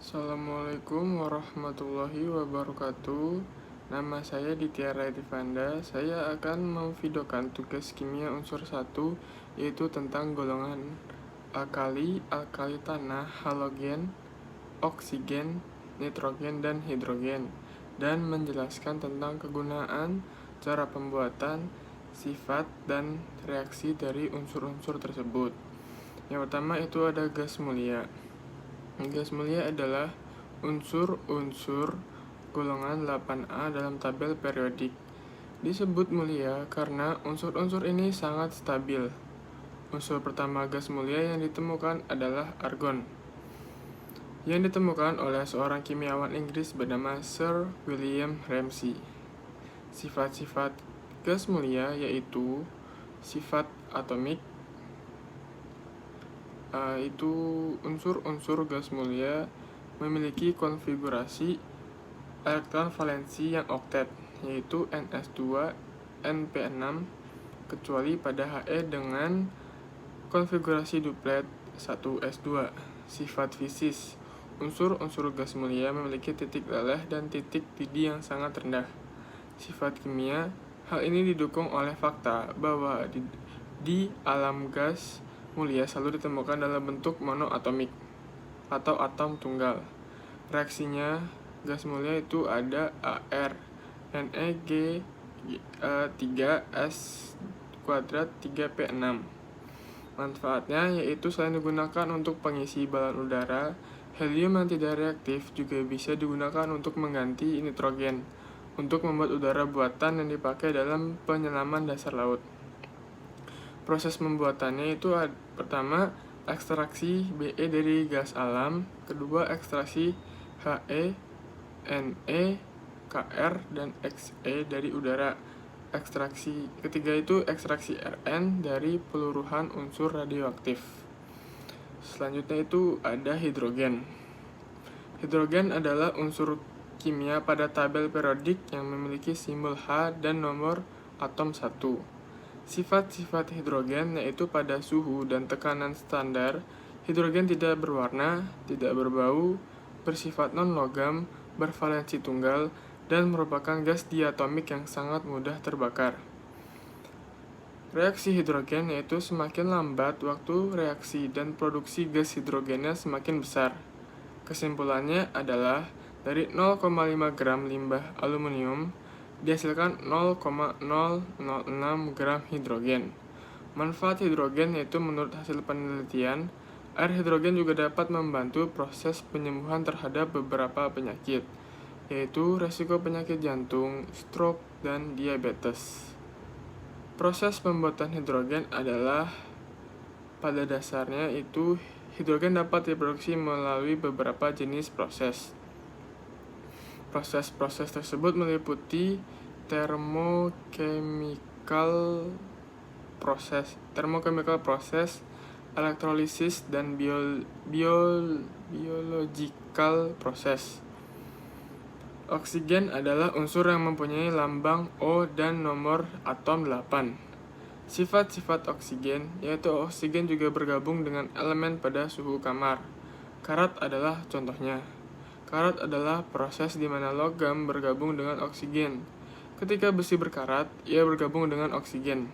Assalamualaikum warahmatullahi wabarakatuh. Nama saya Ditya Raidivanda. Saya akan memvideokan tugas kimia unsur 1, yaitu tentang golongan alkali, alkali tanah, halogen, oksigen, nitrogen, dan hidrogen, dan menjelaskan tentang kegunaan, cara pembuatan, sifat, dan reaksi dari unsur-unsur tersebut. Yang pertama itu ada gas mulia. Gas mulia adalah unsur-unsur golongan 8A dalam tabel periodik. Disebut mulia karena unsur-unsur ini sangat stabil. Unsur pertama gas mulia yang ditemukan adalah argon, yang ditemukan oleh seorang kimiawan Inggris bernama Sir William Ramsay. Sifat-sifat gas mulia yaitu sifat atomik, itu unsur-unsur gas mulia memiliki konfigurasi elektron valensi yang oktet, yaitu Ns2, Np6, kecuali pada He dengan konfigurasi duplet 1s2. Sifat fisis, unsur-unsur gas mulia memiliki titik leleh dan titik didih yang sangat rendah. Sifat kimia, hal ini didukung oleh fakta bahwa di alam gas mulia selalu ditemukan dalam bentuk monoatomik atau atom tunggal. Reaksinya gas mulia itu ada Ar, Neg 3s kuadrat 3p6. Manfaatnya yaitu selain digunakan untuk pengisi balon udara, helium yang tidak reaktif juga bisa digunakan untuk mengganti nitrogen untuk membuat udara buatan yang dipakai dalam penyelaman dasar laut. Proses pembuatannya itu pertama ekstraksi Be dari gas alam, kedua ekstraksi He, Ne, Kr, dan Xe dari udara. Ketiga itu ekstraksi Rn dari peluruhan unsur radioaktif. Selanjutnya itu ada hidrogen. Hidrogen adalah unsur kimia pada tabel periodik yang memiliki simbol H dan nomor atom 1. Sifat-sifat hidrogen yaitu pada suhu dan tekanan standar, hidrogen tidak berwarna, tidak berbau, bersifat non-logam, bervalensi tunggal, dan merupakan gas diatomik yang sangat mudah terbakar. Reaksi hidrogen yaitu semakin lambat waktu reaksi dan produksi gas hidrogennya semakin besar. Kesimpulannya adalah dari 0,5 gram limbah aluminium dihasilkan 0,006 gram hidrogen. Manfaat hidrogen yaitu menurut hasil penelitian, air hidrogen juga dapat membantu proses penyembuhan terhadap beberapa penyakit, yaitu resiko penyakit jantung, stroke, dan diabetes. Proses pembuatan hidrogen adalah pada dasarnya itu hidrogen dapat diproduksi melalui beberapa jenis proses. Proses-proses tersebut meliputi thermochemical proses, elektrolisis, dan biological proses. Oksigen adalah unsur yang mempunyai lambang O dan nomor atom 8. Sifat-sifat oksigen yaitu oksigen juga bergabung dengan elemen pada suhu kamar. Karat adalah contohnya. Karat adalah proses di mana logam bergabung dengan oksigen. Ketika besi berkarat, ia bergabung dengan oksigen.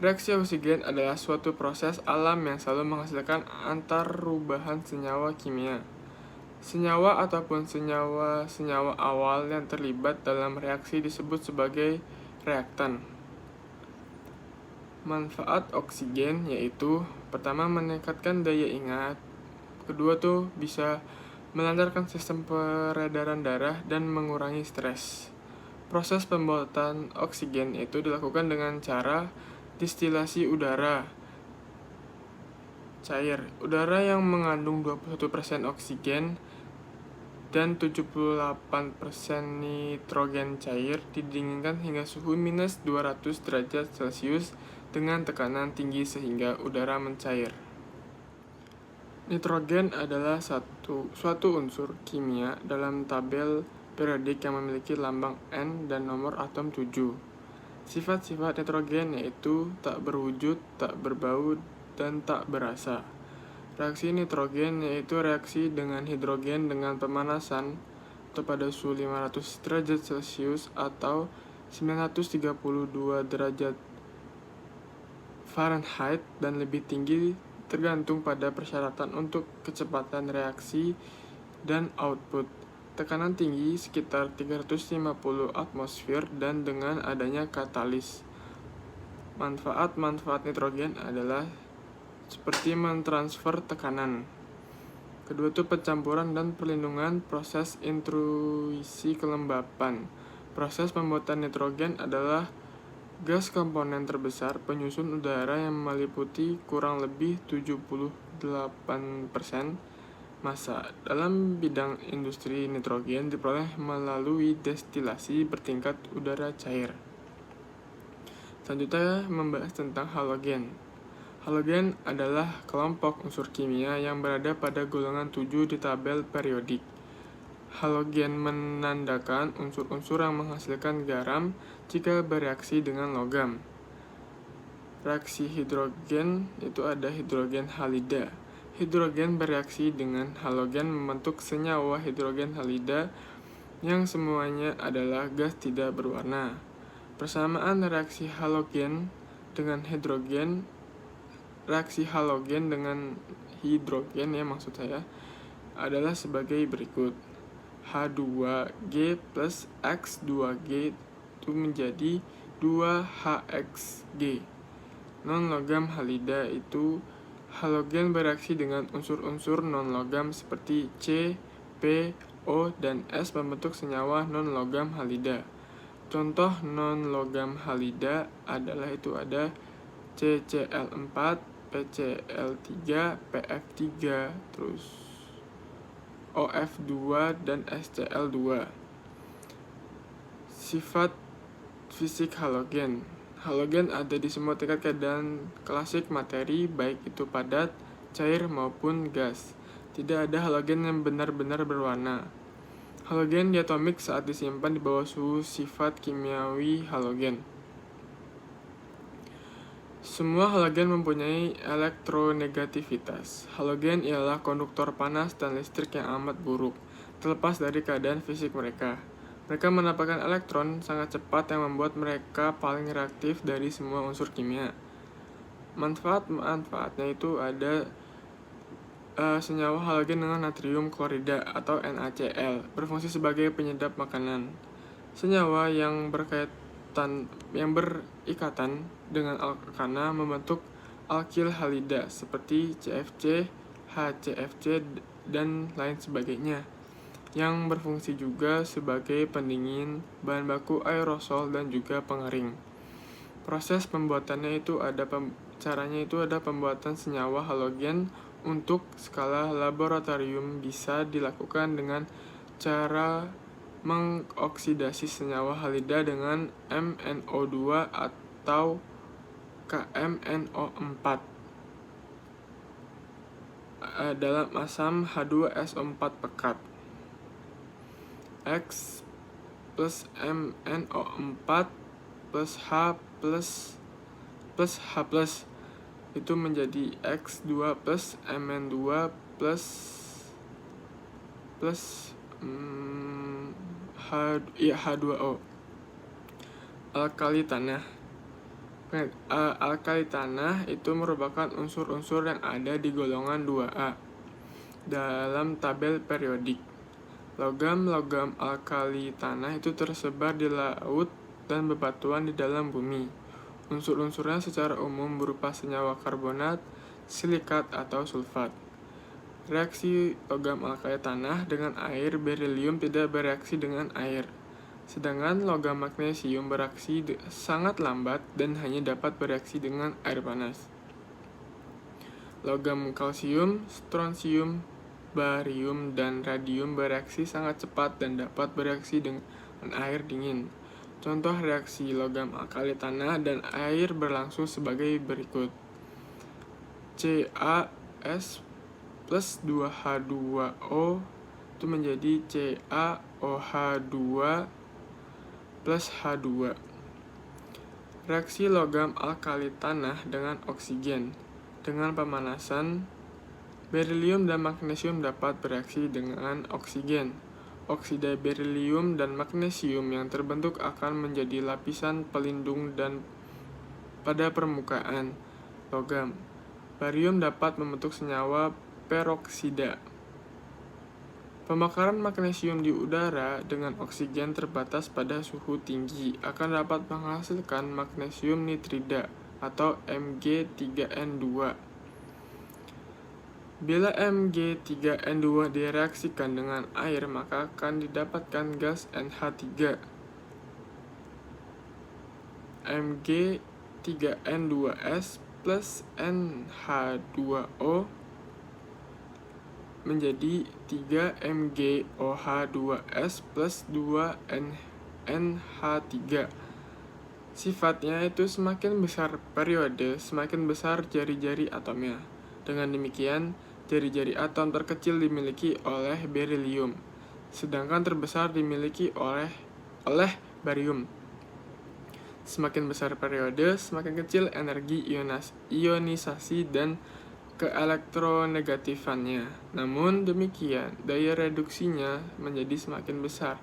Reaksi oksigen adalah suatu proses alam yang selalu menghasilkan antarubahan senyawa kimia. Senyawa ataupun senyawa awal yang terlibat dalam reaksi disebut sebagai reaktan. Manfaat oksigen yaitu pertama meningkatkan daya ingat, kedua tuh bisa melancarkan sistem peredaran darah dan mengurangi stres. Proses pembuatan oksigen itu dilakukan dengan cara distilasi udara cair. Udara yang mengandung 21% oksigen dan 78% nitrogen cair didinginkan hingga suhu minus 200 derajat Celcius dengan tekanan tinggi sehingga udara mencair. Nitrogen adalah suatu unsur kimia dalam tabel periodik yang memiliki lambang N dan nomor atom 7. Sifat-sifat nitrogen yaitu tak berwujud, tak berbau, dan tak berasa. Reaksi nitrogen yaitu reaksi dengan hidrogen dengan pemanasan atau pada suhu 500 derajat Celcius atau 932 derajat Fahrenheit dan lebih tinggi tergantung pada persyaratan untuk kecepatan reaksi dan output. Tekanan tinggi sekitar 350 atmosfer dan dengan adanya katalis. Manfaat-manfaat nitrogen adalah seperti mentransfer tekanan. Kedua itu pencampuran dan perlindungan proses intrusi kelembapan. Proses pembuatan nitrogen adalah gas komponen terbesar penyusun udara yang meliputi kurang lebih 78% massa. Dalam bidang industri, nitrogen diperoleh melalui destilasi bertingkat udara cair. Selanjutnya membahas tentang halogen. Halogen adalah kelompok unsur kimia yang berada pada golongan 7 di tabel periodik. Halogen menandakan unsur-unsur yang menghasilkan garam jika bereaksi dengan logam. Reaksi hidrogen itu ada hidrogen halida. Hidrogen bereaksi dengan halogen membentuk senyawa hidrogen halida yang semuanya adalah gas tidak berwarna. Persamaan reaksi halogen dengan hidrogen adalah sebagai berikut. H2G plus X2G itu menjadi 2HXG. Non-logam halida itu halogen bereaksi dengan unsur-unsur non-logam seperti C, P, O, dan S membentuk senyawa non-logam halida. Contoh non-logam halida adalah itu ada CCl4, PCl3, PF3, terus OF2 dan SCl2. Sifat fisik halogen. Halogen ada di semua tingkat keadaan klasik materi, baik itu padat, cair maupun gas. Tidak ada halogen yang benar-benar berwarna. Halogen diatomik saat disimpan di bawah suhu. Sifat kimiawi halogen. Semua halogen mempunyai elektronegativitas. Halogen ialah konduktor panas dan listrik yang amat buruk, terlepas dari keadaan fisik mereka. Mereka mendapatkan elektron sangat cepat yang membuat mereka paling reaktif dari semua unsur kimia. Manfaat-manfaatnya itu ada senyawa halogen dengan natrium klorida atau NaCl berfungsi sebagai penyedap makanan. Senyawa yang berikatan dengan alkana membentuk alkil halida seperti CFC, HCFC, dan lain sebagainya, yang berfungsi juga sebagai pendingin, bahan baku aerosol, dan juga pengering. Proses pembuatannya itu caranya itu ada pembuatan senyawa halogen untuk skala laboratorium bisa dilakukan dengan cara mengoksidasi senyawa halida dengan MnO2 atau KMnO4 dalam asam H2SO4 pekat. X plus MnO4 plus H plus itu menjadi X2 plus Mn2 plus H2O. Alkali tanah. Alkali tanah itu merupakan unsur-unsur yang ada di golongan 2A dalam tabel periodik. Logam-logam alkali tanah itu tersebar di laut dan bebatuan di dalam bumi. Unsur-unsurnya secara umum berupa senyawa karbonat, silikat, atau sulfat. Reaksi logam alkali tanah dengan air berilium tidak bereaksi dengan air, sedangkan logam magnesium bereaksi sangat lambat dan hanya dapat bereaksi dengan air panas. Logam kalsium, strontium, barium, dan radium bereaksi sangat cepat dan dapat bereaksi dengan air dingin. Contoh reaksi logam alkali tanah dan air berlangsung sebagai berikut. CaS plus 2H2O itu menjadi CaOH2 plus H2. Reaksi logam alkali tanah dengan oksigen. Dengan pemanasan Berilium dan magnesium dapat bereaksi dengan oksigen. Oksida berilium dan magnesium yang terbentuk akan menjadi lapisan pelindung dan pada permukaan logam. Barium dapat membentuk senyawa peroksida. Pembakaran magnesium di udara dengan oksigen terbatas pada suhu tinggi akan dapat menghasilkan magnesium nitrida atau Mg3N2. Bila Mg3N2 direaksikan dengan air, maka akan didapatkan gas NH3. Mg3N2S plus NH2O menjadi 3 MgOH2S plus 2 NH3. Sifatnya itu semakin besar periode, semakin besar jari-jari atomnya. Dengan demikian, jari-jari atom terkecil dimiliki oleh berilium, sedangkan terbesar dimiliki oleh barium. Semakin besar periode, semakin kecil energi ionisasi dan keelektronegatifannya. Namun demikian, daya reduksinya menjadi semakin besar.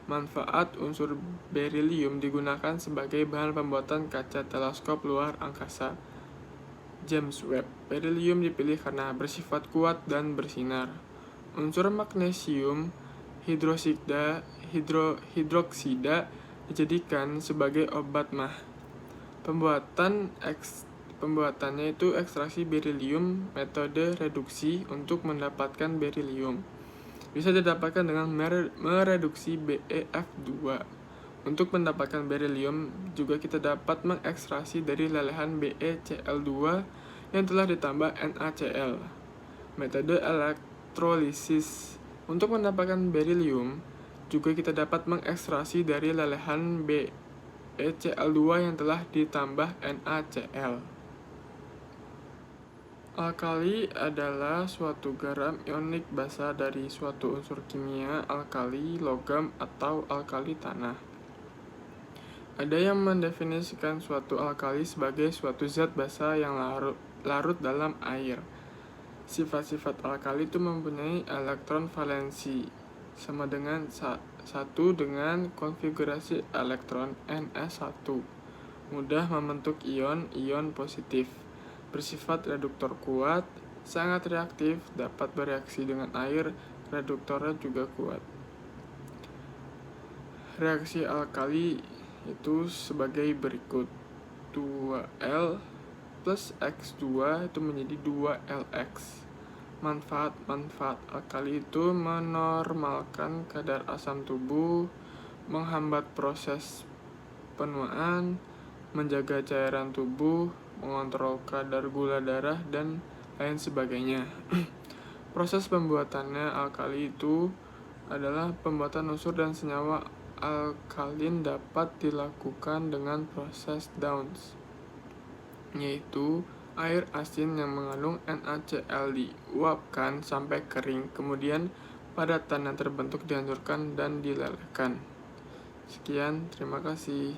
Manfaat unsur berilium digunakan sebagai bahan pembuatan kaca teleskop luar angkasa James Webb. Berilium dipilih karena bersifat kuat dan bersinar. Unsur magnesium hidroksida dijadikan sebagai obat mah. Pembuatannya itu ekstraksi berilium, metode reduksi untuk mendapatkan berilium. Bisa didapatkan dengan mereduksi BeF2. Untuk mendapatkan berilium, juga kita dapat mengekstraksi dari lelehan BeCl2 yang telah ditambah NaCl. Metode elektrolisis. Untuk mendapatkan berilium, juga kita dapat mengekstraksi dari lelehan BeCl2 yang telah ditambah NaCl. Alkali adalah suatu garam ionik basa dari suatu unsur kimia, alkali, logam, atau alkali tanah. Ada yang mendefinisikan suatu alkali sebagai suatu zat basa yang larut dalam air. Sifat-sifat alkali itu mempunyai elektron valensi sama dengan 1 dengan konfigurasi elektron Ns1. Mudah membentuk ion positif. Bersifat reduktor kuat, sangat reaktif, dapat bereaksi dengan air, reduktornya juga kuat. Reaksi alkali itu sebagai berikut. 2L plus X2 itu menjadi 2LX. Manfaat alkali itu menormalkan kadar asam tubuh, menghambat proses penuaan, menjaga cairan tubuh, mengontrol kadar gula darah, dan lain sebagainya. Proses pembuatannya alkali itu adalah pembuatan unsur dan senyawa alkalin dapat dilakukan dengan proses Downs, yaitu air asin yang mengandung NaCl diuapkan sampai kering, kemudian padatan yang terbentuk dihancurkan dan dilelehkan. Sekian, terima kasih.